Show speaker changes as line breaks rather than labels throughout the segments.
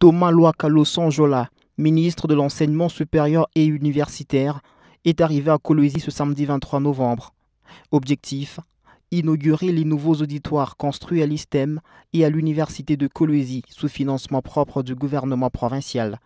Thomas Louakalo Sanjola, ministre de l'Enseignement supérieur et universitaire, est arrivé à Kolwezi ce samedi 23 novembre. Objectif, inaugurer les nouveaux auditoires construits à l'ISTEM et à l'université de Kolwezi sous financement propre du gouvernement provincial.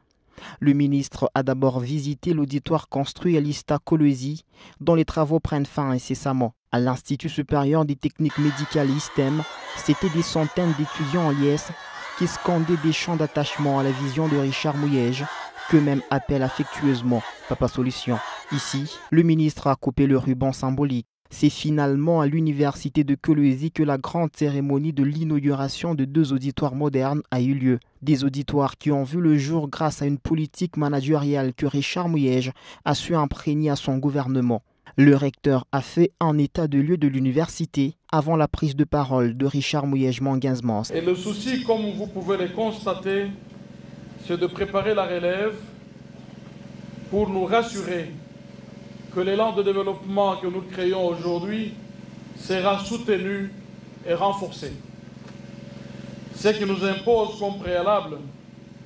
Le ministre a d'abord visité l'auditoire construit à l'ISTA Kolwezi, dont les travaux prennent fin incessamment. À l'Institut supérieur des techniques médicales ISTEM, c'étaient des centaines d'étudiants en liesse qui scandaient des chants d'attachement à la vision de Richard Mouyège, qu'eux-mêmes appellent affectueusement Papa Solution. Ici, le ministre a coupé le ruban symbolique. C'est finalement à l'université de Kolwezi que la grande cérémonie de l'inauguration de 2 auditoires modernes a eu lieu. Des auditoires qui ont vu le jour grâce à une politique managériale que Richard Mouyège a su imprégner à son gouvernement. Le recteur a fait un état de lieu de l'université avant la prise de parole de Richard Mouyège Manguinzmans.
Et le souci, comme vous pouvez le constater, c'est de préparer la relève pour nous rassurer que l'élan de développement que nous créons aujourd'hui sera soutenu et renforcé. Ce qui nous impose comme préalable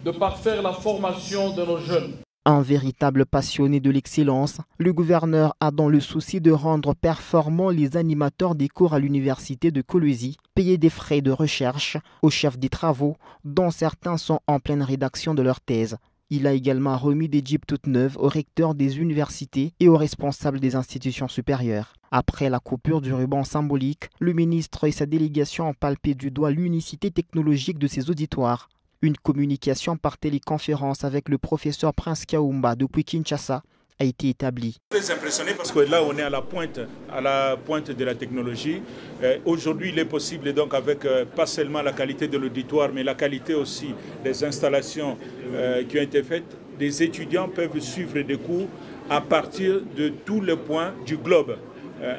de parfaire la formation de nos jeunes.
Un véritable passionné de l'excellence, le gouverneur a dans le souci de rendre performants les animateurs des cours à l'université de Kolwezi, payé des frais de recherche aux chefs des travaux, dont certains sont en pleine rédaction de leur thèse. Il a également remis des jeeps toutes neuves aux recteurs des universités et aux responsables des institutions supérieures. Après la coupure du ruban symbolique, le ministre et sa délégation ont palpé du doigt l'unicité technologique de ces auditoires. Une communication par téléconférence avec le professeur Prince Kaoumba depuis Kinshasa a été établie.
Très impressionné parce que là on est à la pointe de la technologie. Aujourd'hui il est possible donc avec pas seulement la qualité de l'auditoire mais la qualité aussi des installations qui ont été faites, des étudiants peuvent suivre des cours à partir de tous les points du globe.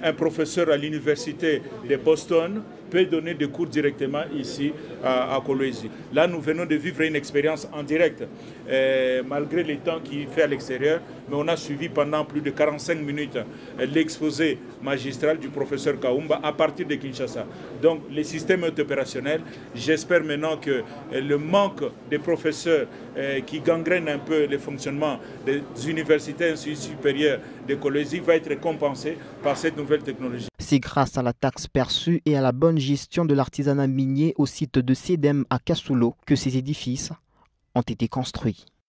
Un professeur à l'université de Boston peut donner des cours directement ici à Kolwezi. Là, nous venons de vivre une expérience en direct, malgré les temps qu'il fait à l'extérieur, mais on a suivi pendant plus de 45 minutes l'exposé magistral du professeur Kaoumba à partir de Kinshasa. Donc, le système est opérationnel. J'espère maintenant que le manque des professeurs qui gangrène un peu le fonctionnement des universités ainsi supérieures de Kolwezi va être compensé par cette nouvelle technologie.
C'est grâce à la taxe perçue et à la bonne gestion de l'artisanat minier au site de Cedem à Kassulo que ces édifices ont été construits.